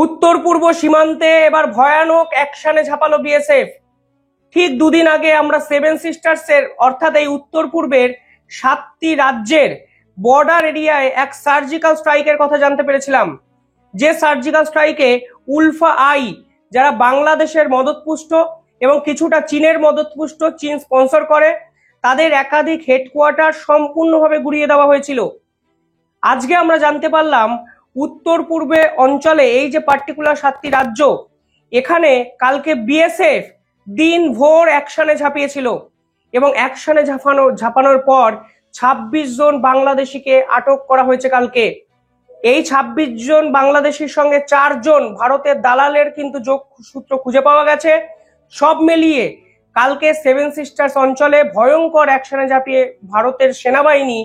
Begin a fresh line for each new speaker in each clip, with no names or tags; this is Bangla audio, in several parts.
উত্তর পূর্ব সীমান্তে এবার ভয়ানক অ্যাকশনে ঝাঁপালো বিএসএফ। ঠিক দুদিন আগে আমরা সেভেন সিস্টার্সের অর্থাৎ এই উত্তর পূর্বের 7টি রাজ্যের বর্ডার এরিয়ায় এক সার্জিক্যাল স্ট্রাইকের কথা জানতে পেরেছিলাম। যে সার্জিক্যাল স্ট্রাইকে উলফা আই, যারা বাংলাদেশের মদতপুষ্ট এবং কিছুটা চীনের মদতপুষ্ট, চীন স্পন্সর করে, তাদের একাধিক হেডকোয়ার্টার সম্পূর্ণভাবে গুড়িয়ে দেওয়া হয়েছিল। আজকে আমরা জানতে পারলাম উত্তর পূর্বে অঞ্চলে এই যে পার্টিকুলার 7টি রাজ্য, এখানে কালকে বিএসএফ দিন ভোর অ্যাকশনে ঝাঁপিয়েছিল এবং অ্যাকশনে ঝাঁপানোর পর 26 জন বাংলাদেশিকে আটক করা হয়েছে কালকে। এই 26 জন বাংলাদেশির সঙ্গে 4 জন ভারতের দালালের কিন্তু যোগসূত্র খুঁজে পাওয়া গেছে। সব মিলিয়ে কালকে সেভেন সিস্টার্স অঞ্চলে ভয়ঙ্কর অ্যাকশনে ঝাঁপিয়ে ভারতের সেনাবাহিনী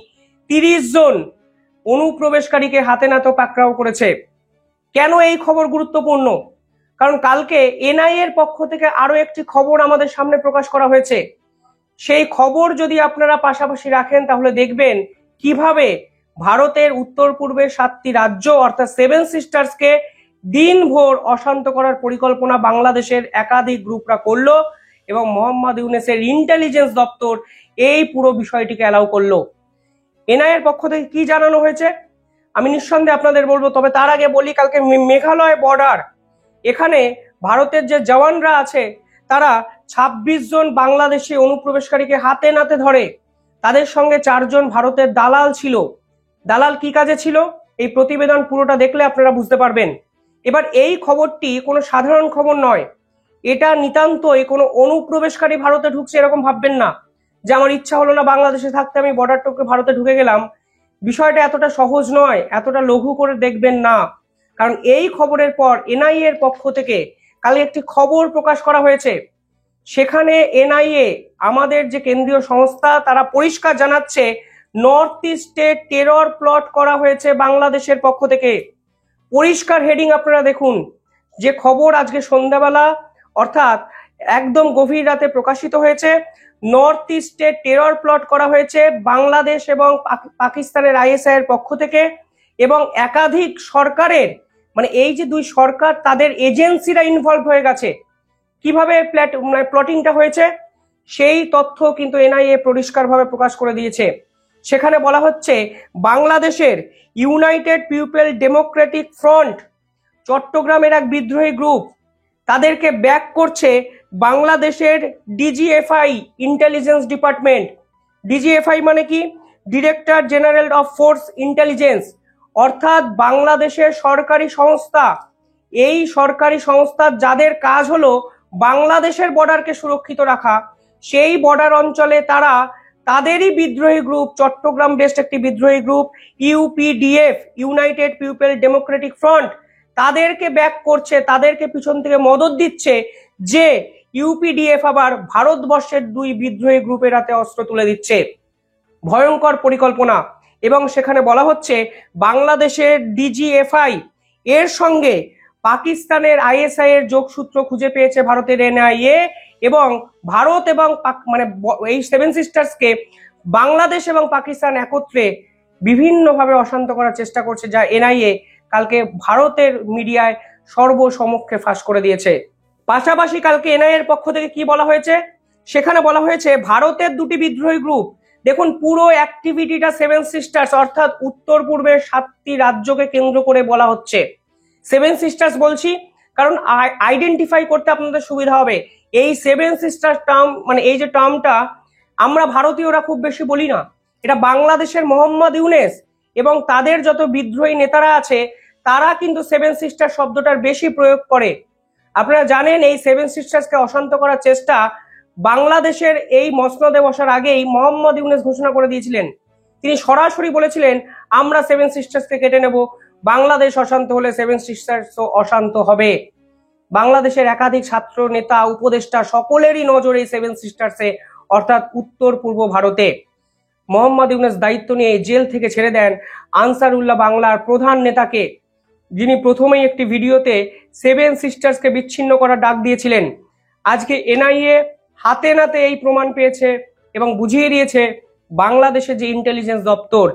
30 জন অনুপ্রবেশকারীকে হাতে নাতে পাকড়াও করেছে। কেন এই খবর গুরুত্বপূর্ণ? কারণ কালকে এনআইএ এর পক্ষ থেকে আরো একটি খবর আমাদের সামনে প্রকাশ করা হয়েছে। সেই খবর যদি আপনারা পাশাপাশি রাখেন তাহলে দেখবেন কিভাবে ভারতের উত্তর পূর্বের 7টি রাজ্য অর্থাৎ সেভেন সিস্টার্সকে দিনভর অশান্ত করার পরিকল্পনা বাংলাদেশের একাধিক গ্রুপরা করলো এবং মোহাম্মদ ইউনূসের ইন্টেলিজেন্স দপ্তর এই পুরো বিষয়টিকে অ্যালাউ করলো। এনআইএ এর পক্ষ থেকে কি জানানো হয়েছে আমি নিঃসন্দেহে আপনাদের বলবো, তবে তার আগে বলি কালকে মেঘালয় বর্ডার, এখানে ভারতের যে জওয়ানরা আছে তারা 26 জন বাংলাদেশি অনুপ্রবেশকারীকে হাতে নাতে ধরে। তাদের সঙ্গে 4 জন ভারতের দালাল ছিল। দালাল কি কাজে ছিল এই প্রতিবেদন পুরোটা দেখলে আপনারা বুঝতে পারবেন। এবার এই খবরটি কোনো সাধারণ খবর নয়, এটা নিতান্তই কোনো অনুপ্রবেশকারী ভারতে ঢুকছে এরকম ভাববেন না যে আমার ইচ্ছা হলো না বাংলাদেশে থাকতে আমি বর্ডার টপকে ভারতে ঢুকে গেলাম। বিষয়টা এতটা সহজ নয়, এতটা লঘু করে দেখবেন না। কারণ এই খবরের পর এনআইএ এর পক্ষ থেকে কাল একটি খবর প্রকাশ করা হয়েছে। সেখানে এনআইএ আমাদের যে কেন্দ্রীয় সংস্থা তারা পরিষ্কার জানাচ্ছে নর্থ ইস্টে টেরর প্লট করা হয়েছে বাংলাদেশের পক্ষ থেকে। পরিষ্কার হেডিং আপনারা দেখুন, যে খবর আজকে সন্ধ্যাবেলা অর্থাৎ একদম গভীর রাতে প্রকাশিত হয়েছে। নর্থ ইস্টে টেরর প্লট করা হয়েছে বাংলাদেশ এবং পাকিস্তানের আইএসআই এর পক্ষ থেকে এবং একাধিক সরকারের, মানে এই যে দুই সরকার তাদের এজেন্সিরা ইনভলভ হয়ে গেছে। কিভাবে প্লটিংটা হয়েছে সেই তথ্য কিন্তু এনআইএ পরিষ্কারভাবে প্রকাশ করে দিয়েছে। সেখানে বলা হচ্ছে বাংলাদেশের ইউনাইটেড পিপল ডেমোক্রেটিক ফ্রন্ট, চট্টগ্রামের এক বিদ্রোহী গ্রুপ, তাদেরকে ব্যাক করছে বাংলাদেশের ডিজিএফআই ইন্টেলিজেন্স ডিপার্টমেন্ট। ডিজিএফআই মানে কি? Director general of force intelligence, অর্থাৎ বাংলাদেশের সরকারি সংস্থা। এই সরকারি সংস্থা যাদের কাজ হলো বাংলাদেশের বর্ডারকে সুরক্ষিত রাখা, সেই বর্ডার অঞ্চলে তারা তাদেরই বিদ্রোহী গ্রুপ, চট্টগ্রাম বেস্ট একটি বিদ্রোহী group UPDF, United people Democratic front, তাদেরকে ব্যাক করছে, তাদেরকে পিছন থেকে মদত দিচ্ছে যে ইউপিডিএফ আবার ভারতবর্ষের দুই বিদ্রোহী গ্রুপের হাতে অস্ত্র তুলে দিচ্ছে। ভয়ঙ্কর পরিকল্পনা। এবং সেখানে বলা হচ্ছে বাংলাদেশের ডিজিএফআই এর সঙ্গে পাকিস্তানের আইএসআই এর যোগসূত্র খুঁজে পেয়েছে ভারতের এনআইএ এবং ভারত এবং মানে এই সেভেন সিস্টার্সকে বাংলাদেশ এবং পাকিস্তান একত্রে বিভিন্নভাবে অশান্ত করার চেষ্টা করছে, যা এনআইএ কালকে ভারতের মিডিয়ায় সর্বসমক্ষে ফাঁস করে দিয়েছে। পাশাপাশি কালকে এনআইএ এর পক্ষ থেকে কি বলা হয়েছে, সেখানে বলা হয়েছে ভারতের দুটি বিদ্রোহী গ্রুপ, দেখুন পুরো অ্যাক্টিভিটিটা সেভেন সিস্টার্স অর্থাৎ উত্তর পূর্বের 7টি রাজ্যকে কেন্দ্র করে বলা হচ্ছে। সেভেন সিস্টার্স বলছি কারণ আইডেন্টিফাই করতে আপনাদের সুবিধা হবে। এই সেভেন সিস্টার্স টার্ম, মানে এই যে টার্মটা আমরা ভারতীয়রা খুব বেশি বলি না, এটা বাংলাদেশের মোহাম্মদ ইউনূস এবং তাদের যত বিদ্রোহী নেতারা আছে তারা কিন্তু সেভেন সিস্টার শব্দটার বেশি প্রয়োগ করে। আপনারা জানেন এই সেভেন সিস্টার্সকে অশান্ত করার চেষ্টা বাংলাদেশের এই মসনদে বসার আগেই মোহাম্মদ ইউনূস ঘোষণা করে দিয়েছিলেন। তিনি সরাসরি বলেছিলেন আমরা সেভেন সিস্টার্সকে কেটে নেব, বাংলাদেশ অশান্ত হলে সেভেন সিস্টার্সও অশান্ত হবে। বাংলাদেশের একাধিক ছাত্র নেতা উপদেষ্টা সকলেরই নজর এই সেভেন সিস্টার্সে অর্থাৎ উত্তর পূর্ব ভারতে। মোহাম্মদ ইউনূস দায়িত্ব নিয়ে জেল থেকে ছেড়ে দেন আনসারুল্লাহ বাংলার প্রধান নেতাকে, যিনি প্রথমেই একটি ভিডিওতে সেভেন সিস্টার্সকে বিচ্ছিন্ন করার ডাক দিয়েছিলেন। আজকে এনআইএ হাতে নাতে এই প্রমাণ পেয়েছে এবং বুঝিয়ে দিয়েছে বাংলাদেশের যে ইন্টেলিজেন্স দপ্তর,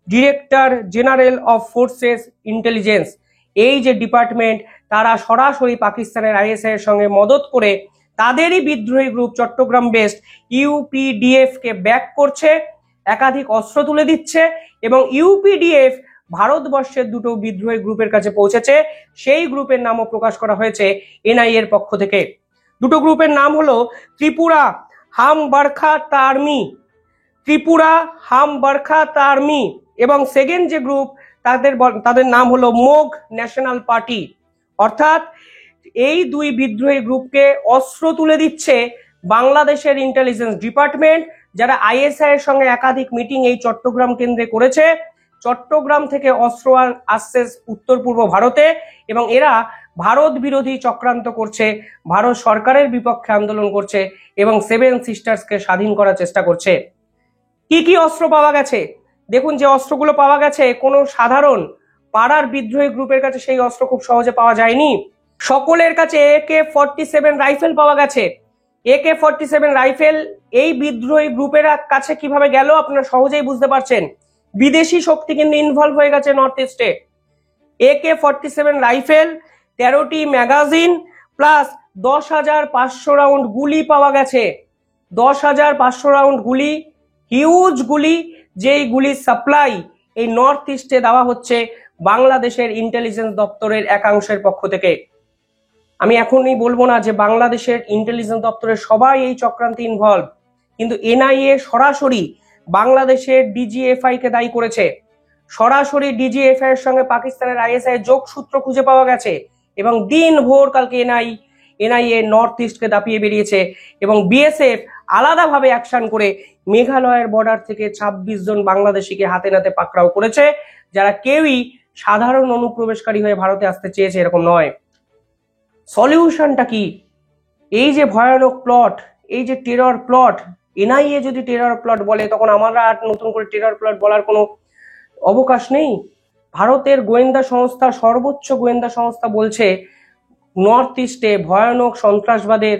director general of forces intelligence, এই যে ডিপার্টমেন্ট, তারা সরাসরি পাকিস্তানের আইএসআই এর সঙ্গে মদত করে তাদেরই বিদ্রোহী গ্রুপ চট্টগ্রাম বেসড ইউপিডিএফ কে ব্যাক করছে, একাধিক অস্ত্র তুলে দিচ্ছে এবং ইউপিডিএফ ভারতবর্ষের দুটো বিদ্রোহী গ্রুপের কাছে পৌঁছেছে। সেই গ্রুপের নামও প্রকাশ করা হয়েছে এনআইএ এর পক্ষ থেকে। দুটো গ্রুপের নাম হলো ত্রিপুরা হাম বারখাত আর্মি, ত্রিপুরা হাম বারখাত আর্মি, এবং সেকেন্ড যে গ্রুপ তাদের নাম হলো মোগ ন্যাশনাল পার্টি। অর্থাৎ এই দুই বিদ্রোহী গ্রুপকে অস্ত্র তুলে দিচ্ছে বাংলাদেশের ইন্টেলিজেন্স ডিপার্টমেন্ট, যারা আইএসআই এর সঙ্গে একাধিক মিটিং এই চট্টগ্রাম কেন্দ্রে করেছে। চট্টগ্রাম থেকে অস্ত্র আসছে উত্তর পূর্ব ভারতে এবং এরা ভারত বিরোধী চক্রান্ত করছে, ভারত সরকারের বিপক্ষে আন্দোলন করছে এবং সেভেন সিস্টার্সকে স্বাধীন করার চেষ্টা করছে। কি কি অস্ত্র পাওয়া গেছে দেখুন। যে অস্ত্রগুলো পাওয়া গেছে কোনো সাধারণ পাড়ার বিদ্রোহী গ্রুপের কাছে সেই অস্ত্র খুব সহজে পাওয়া যায়নি। সকলের কাছে AK-47 রাইফেল পাওয়া গেছে। AK-47 রাইফেল এই বিদ্রোহী গ্রুপের কাছে কিভাবে গেল আপনারা সহজেই বুঝতে পারছেন। বিদেশি শক্তি কিন্তু ইনভলভ হয়ে গেছে নর্থ ইস্টে। AK-47 রাইফেল, 13টি ম্যাগাজিন প্লাস 10,500 রাউন্ড গুলি পাওয়া গেছে। 10,500 রাউন্ড গুলি, হিউজ গুলি, যেই গুলির সাপ্লাই এই নর্থ ইস্টে দেওয়া হচ্ছে বাংলাদেশের ইন্টেলিজেন্স দপ্তরের একাংশের পক্ষ থেকে। আমি এখনই বলবো না যে বাংলাদেশের ইন্টেলিজেন্স দপ্তরের সবাই এই চক্রান্তে ইনভলভ, কিন্তু এনআইএ সরাসরি বাংলাদেশের ডিজিএফআই কে দায়ী করেছে। সরাসরি ডিজিএফআই এর সঙ্গে পাকিস্তানের আইএসআই যোগসূত্র খুঁজে পাওয়া গেছে এবং দিন ভোর কালকে এনআইএ নর্থ ইস্টকে দাপিয়ে বেরিয়েছে এবং বিএসএফ আলাদাভাবে অ্যাকশন করে মেঘালয়ের বর্ডার থেকে 26 জন বাংলাদেশিকে হাতে নাতে পাকড়াও করেছে, যারা কেউই সাধারণ অনুপ্রবেশকারী হয়ে ভারতে আসতে চেয়েছে এরকম নয়। সলিউশনটা কি? এই যে ভয়ানক প্লট, এই যে টেরর প্লট, এনআইএ যদি টেরর প্লট বলে তখন আমরা আর নতুন করে টেরর প্লট বলার কোনো অবকাশ নেই। ভারতের গোয়েন্দা সংস্থা, সর্বোচ্চ গোয়েন্দা সংস্থা বলছে নর্থ ইস্টে ভয়ানক সন্ত্রাসবাদের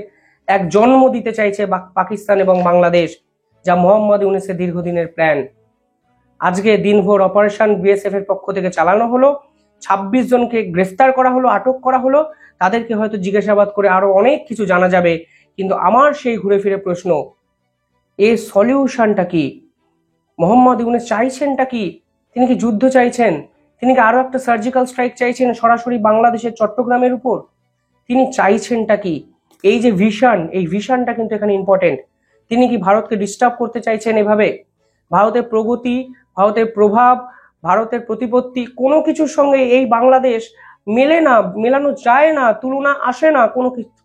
এক জন্ম দিতে চাইছে পাকিস্তান এবং বাংলাদেশ, যা মোহাম্মদ ইউনূসের দীর্ঘদিনের প্ল্যান। আজকে দিনভর অপারেশন বিএসএফ এর পক্ষ থেকে চালানো হলো, 26 জনকে গ্রেফতার করা হলো, আটক করা হলো। তাদেরকে হয়তো জিজ্ঞাসাবাদ করে আরো অনেক কিছু জানা যাবে, কিন্তু আমার সেই ঘুরে ফিরে প্রশ্ন, এর সলিউশনটা কি? মোহাম্মদ ইউনূস চাইছেনটা কি? তিনি কি যুদ্ধ চাইছেন? তিনি কি আরো একটা সার্জিক্যাল স্ট্রাইক চাইছেন সরাসরি বাংলাদেশের চট্টগ্রামের উপর? তিনি চাইছেনটা কি? এই যে ভিশন, এই ভিশনটা কিন্তু এখানে ইম্পর্টেন্ট। তিনি কি ভারতকে ডিস্টার্ব করতে চাইছেন এভাবে? ভারতের প্রগতি, ভারতের প্রভাব, ভারতের প্রতিপত্তি কোনো কিছুর সঙ্গে এই বাংলাদেশ মেলে না, মেলানো যায় না, তুলনা আসে না,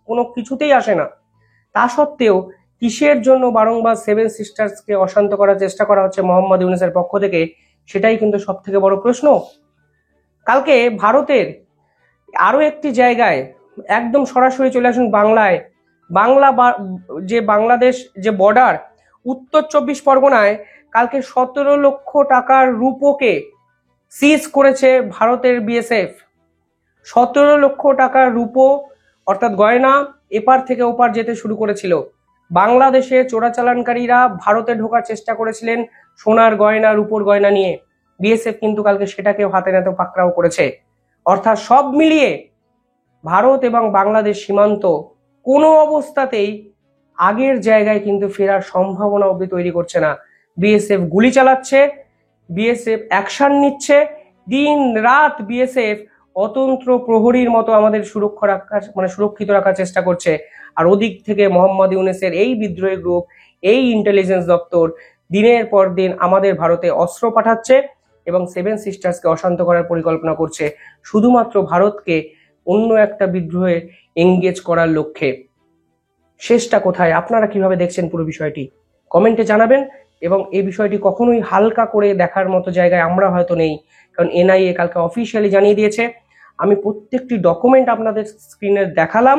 কোনো কিছুতেই আসে না। তা সত্ত্বেও কিসের জন্য বারংবার সেভেন সিস্টার্সকে অশান্ত করার চেষ্টা করা হচ্ছে মোহাম্মদ ইউনূসের পক্ষ থেকে, সেটাই কিন্তু সব থেকে বড় প্রশ্ন। কালকে ভারতের আরো একটি জায়গায় একদম সরাসরি চলে আসুন বাংলায়। যে বাংলাদেশ যে বর্ডার, উত্তর 24 পরগনায় কালকে 17 লক্ষ টাকার রূপোকে সিজ করেছে ভারতের বিএসএফ। 17 লক্ষ টাকার রূপো অর্থাৎ গয়না এপার থেকে ওপার যেতে শুরু করেছিল। বাংলাদেশে চোরাচালানকারীরা ভারতে ঢোকার চেষ্টা করেছিলেন সোনার গয়না, রূপোর গয়না নিয়ে। বিএসএফ কিন্তু কালকে সেটাকেও হাতে নাতে পাকড়াও করেছে। অর্থাৎ সব মিলিয়ে ভারত এবং বাংলাদেশ সীমান্ত কোনো অবস্থাতেই আগের জায়গায় কিন্তু ফেরার সম্ভাবনা অবধি তৈরি করছে না। বিএসএফ গুলি চালাচ্ছে, বিএসএফ অ্যাকশন নিচ্ছে, দিন রাত বিএসএফ অতন্ত্র প্রহরীর মতো আমাদের সুরক্ষিত রাখার চেষ্টা করছে। আর ওদিক থেকে মোহাম্মদ ইউনূসের এই বিদ্রোহী গ্রুপ, এই ইন্টেলিজেন্স দপ্তর দিনের পর দিন আমাদের ভারতে অস্ত্র পাঠাচ্ছে এবং সেভেন সিস্টার্সকে অশান্ত করার পরিকল্পনা করছে শুধুমাত্র ভারতকে অন্য একটা বিদ্রোহে এঙ্গেজ করার লক্ষ্যে। শেষটা কোথায়? আপনারা কিভাবে দেখছেন পুরো বিষয়টি কমেন্টে জানাবেন। এবং এই বিষয়টি কখনোই হালকা করে দেখার মতো জায়গায় আমরা হয়তো নেই, কারণ এনআইএ কালকে অফিসিয়ালি জানিয়ে দিয়েছে। আমি প্রত্যেকটি ডকুমেন্ট আপনাদের স্ক্রিনে দেখালাম।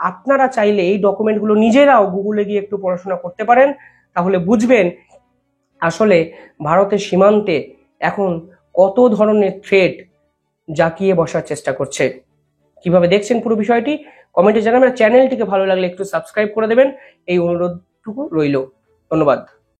আপনারা চাইলে এই ডকুমেন্টগুলো নিজেরাও গুগলে গিয়ে একটু পড়াশোনা করতে পারেন, তাহলে বুঝবেন আসলে ভারতের সীমান্তে এখন কত ধরনের থ্রেট জাকিয়ে বসার চেষ্টা করছে। কিভাবে দেখছেন পুরো বিষয়টি কমেন্টে জানাবেন। চ্যানেলটিকে ভালো লাগলে একটু সাবস্ক্রাইব করে দেবেন, এই অনুরোধটুকু রইল। ধন্যবাদ।